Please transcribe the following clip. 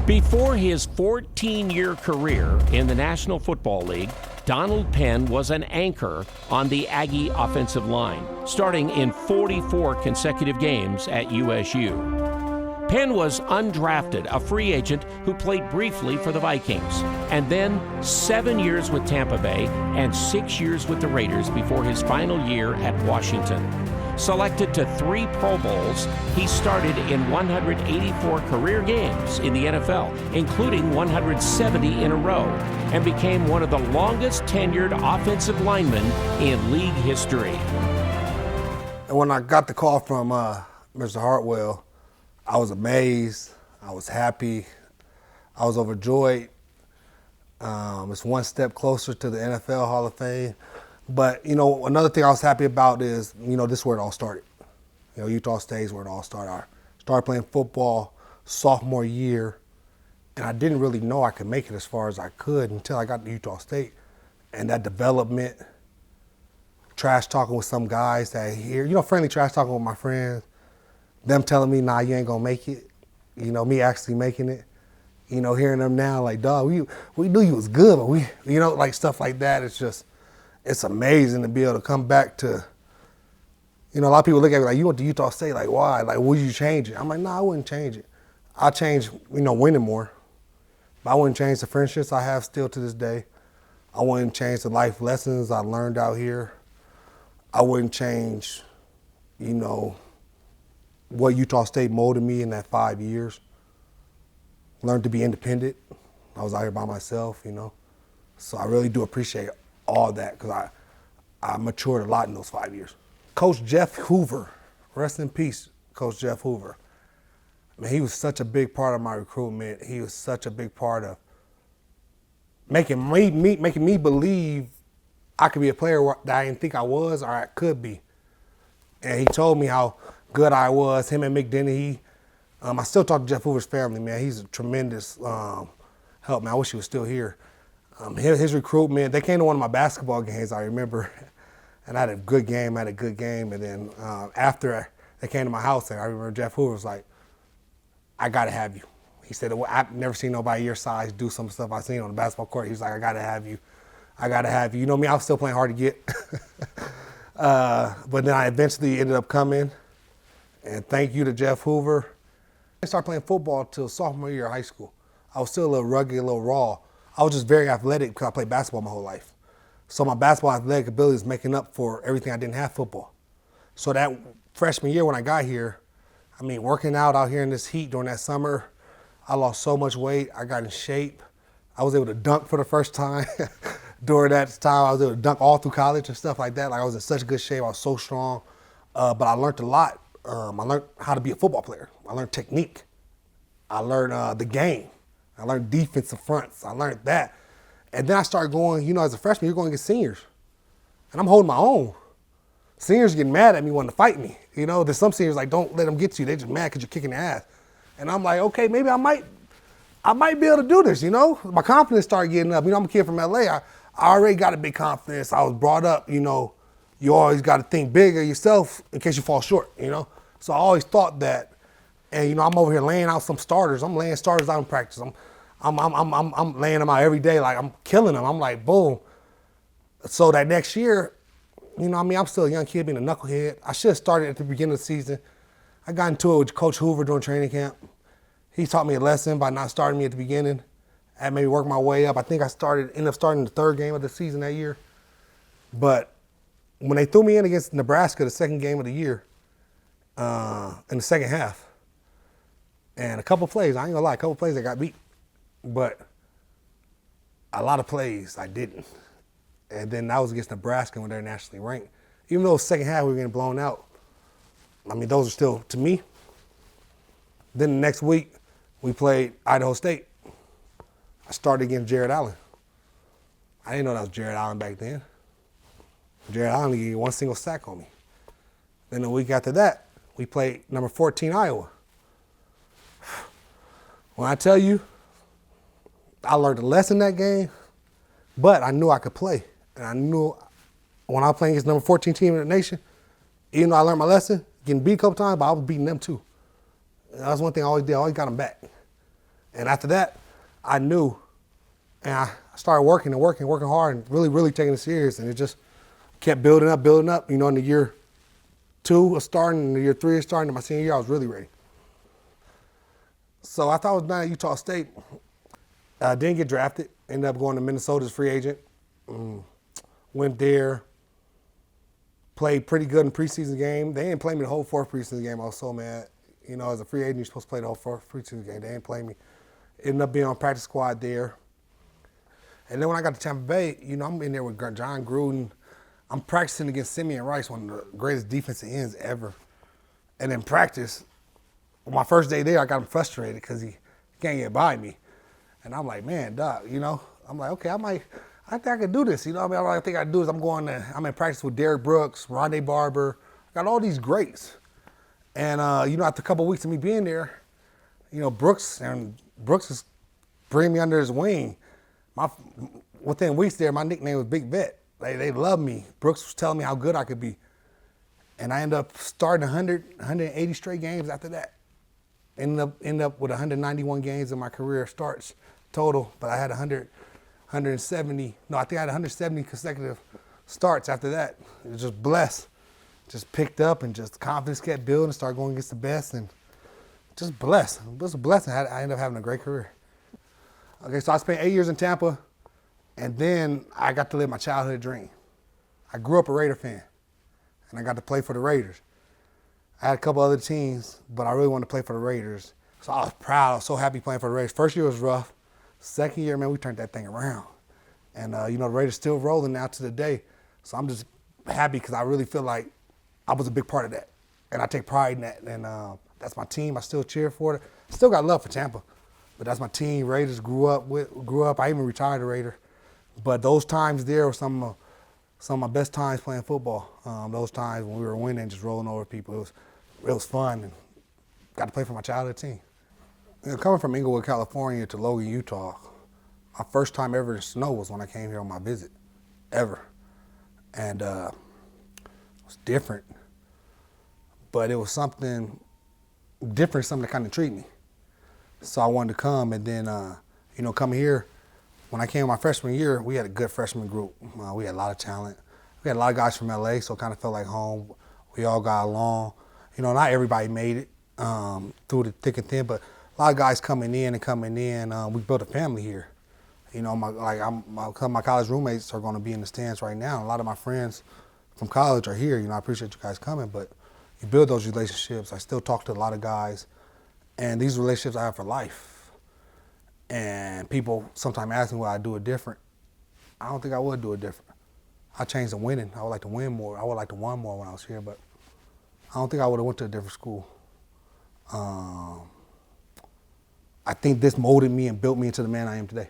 Before his 14-year career in the National Football League, Donald Penn was an anchor on the Aggie offensive line, starting in 44 consecutive games at USU. Penn was undrafted, a free agent who played briefly for the Vikings, and then 7 years with Tampa Bay and 6 years with the Raiders before his final year at Washington. Selected to 3 Pro Bowls, he started in 184 career games in the NFL, including 170 in a row, and became one of the longest-tenured offensive linemen in league history. And when I got the call from Mr. Hartwell, I was amazed, I was happy, I was overjoyed. It's one step closer to the NFL Hall of Fame. But, another thing I was happy about is, this is where it all started. Utah State is where it all started. I started playing football sophomore year, and I didn't really know I could make it as far as I could until I got to Utah State. And that development, trash talking with some guys that here, friendly trash talking with my friends, them telling me, nah, you ain't gonna make it, me actually making it, hearing them now like, dog, we knew you was good, but we, like stuff like that, it's amazing to be able to come back to, a lot of people look at me like, you went to Utah State, like, why? Like, would you change it? I'm like, nah, I wouldn't change it. I'll change, winning more. But I wouldn't change the friendships I have still to this day. I wouldn't change the life lessons I learned out here. I wouldn't change, what Utah State molded me in that 5 years. Learned to be independent. I was out here by myself, So I really do appreciate all that because I matured a lot in those 5 years. Coach Jeff Hoover, rest in peace, Coach Jeff Hoover. He was such a big part of my recruitment. He was such a big part of making me believe I could be a player that I didn't think I was or I could be. And he told me how good I was, him and Mick Dennehy. I still talk to Jeff Hoover's family, man. He's a tremendous help, man. I wish he was still here. His recruitment, they came to one of my basketball games, I remember, and I had a good game, and then after they came to my house, and I remember Jeff Hoover was like, I gotta have you. He said, well, I've never seen nobody your size do some stuff I've seen on the basketball court. He was like, I gotta have you. You know me, I was still playing hard to get. But then I eventually ended up coming, and thank you to Jeff Hoover. I started playing football until sophomore year of high school. I was still a little rugged, a little raw. I was just very athletic because I played basketball my whole life. So my basketball athletic ability is making up for everything I didn't have football. So that freshman year when I got here, working out here in this heat during that summer, I lost so much weight. I got in shape. I was able to dunk for the first time. During that time, I was able to dunk all through college and stuff like that. Like I was in such good shape. I was so strong. But I learned a lot. I learned how to be a football player. I learned technique. I learned the game. I learned defensive fronts. I learned that. And then I started going, as a freshman, you're going against seniors. And I'm holding my own. Seniors getting mad at me wanting to fight me. There's some seniors like, don't let them get you. They're just mad because you're kicking their ass. And I'm like, okay, maybe I might be able to do this, My confidence started getting up. I'm a kid from LA. I already got a big confidence. I was brought up, you always got to think big of yourself in case you fall short, So I always thought that. And, I'm over here laying out some starters. I'm laying starters out in practice. I'm laying them out every day. Like, I'm killing them. I'm like, boom. So that next year, I'm still a young kid being a knucklehead. I should have started at the beginning of the season. I got into it with Coach Hoover during training camp. He taught me a lesson by not starting me at the beginning. I had maybe worked my way up. I think I ended up starting the third game of the season that year. But when they threw me in against Nebraska, the second game of the year, in the second half, and a couple plays, I ain't gonna lie, a couple plays I got beat. But a lot of plays I didn't. And then that was against Nebraska when they're nationally ranked. Even though the second half we were getting blown out, those are still, to me. Then the next week, we played Idaho State. I started against Jared Allen. I didn't know that was Jared Allen back then. Jared Allen didn't get one single sack on me. Then the week after that, we played number 14 Iowa. When I tell you, I learned a lesson that game, but I knew I could play. And I knew when I was playing against number 14 team in the nation, even though I learned my lesson, getting beat a couple times, but I was beating them too. And that's one thing I always did. I always got them back. And after that, I knew, and I started working hard and really taking it serious. And it just kept building up. You know, in the year 2 of starting, in the year 3 of starting, in my senior year, I was really ready. So after I was done at Utah State, didn't get drafted. Ended up going to Minnesota as free agent. Went there, played pretty good in preseason game. They didn't play me the whole 4th preseason game. I was so mad. You know, as a free agent, you're supposed to play the whole 4th preseason game. They didn't play me. Ended up being on practice squad there. And then when I got to Tampa Bay, you know, I'm in there with John Gruden. I'm practicing against Simeon Rice, one of the greatest defensive ends ever. And in practice, on my first day there, I got him frustrated because he can't get by me. And I'm like, man, Doc, you know, I'm like, okay, I think I can do this. You know what I mean? All I think I can do is I'm in practice with Derek Brooks, Rondé Barber. I got all these greats. And, you know, after a couple of weeks of me being there, you know, Brooks is bringing me under his wing. Within weeks there, my nickname was Big Vet. They loved me. Brooks was telling me how good I could be. And I ended up starting 180 straight games after that. Ended up with 191 games in my career starts total, but I had 170. No, I think I had 170 consecutive starts after that. It was just blessed. Just picked up and just confidence kept building, started going against the best, and just blessed. It was a blessing. I ended up having a great career. Okay, so I spent 8 years in Tampa, and then I got to live my childhood dream. I grew up a Raider fan, and I got to play for the Raiders. I had a couple other teams, but I really wanted to play for the Raiders. So I was proud. I was so happy playing for the Raiders. First year was rough. Second year, man, we turned that thing around. And, you know, the Raiders still rolling now to the day. So I'm just happy because I really feel like I was a big part of that. And I take pride in that. And that's my team. I still cheer for it. Still got love for Tampa. But that's my team. Raiders grew up. I even retired a Raider. But those times there were some of my best times playing football. Those times when we were winning, just rolling over people. It was fun. And got to play for my childhood team. You know, coming from Inglewood, California to Logan, Utah, my first time ever in snow was when I came here on my visit, ever. And it was different. But it was something different, something that kind of intrigued me. So I wanted to come, and then, you know, coming here, when I came my freshman year, we had a good freshman group. We had a lot of talent. We had a lot of guys from LA, so it kind of felt like home. We all got along. You know, not everybody made it through the thick and thin, but a lot of guys coming in. We built a family here. You know, my college roommates are going to be in the stands right now. A lot of my friends from college are here. You know, I appreciate you guys coming, but you build those relationships. I still talk to a lot of guys, and these relationships I have for life. And people sometimes ask me why I do it different. I don't think I would do it different. I changed to winning. I would like to win more. I would like to win more when I was here, but I don't think I would have went to a different school. I think this molded me and built me into the man I am today.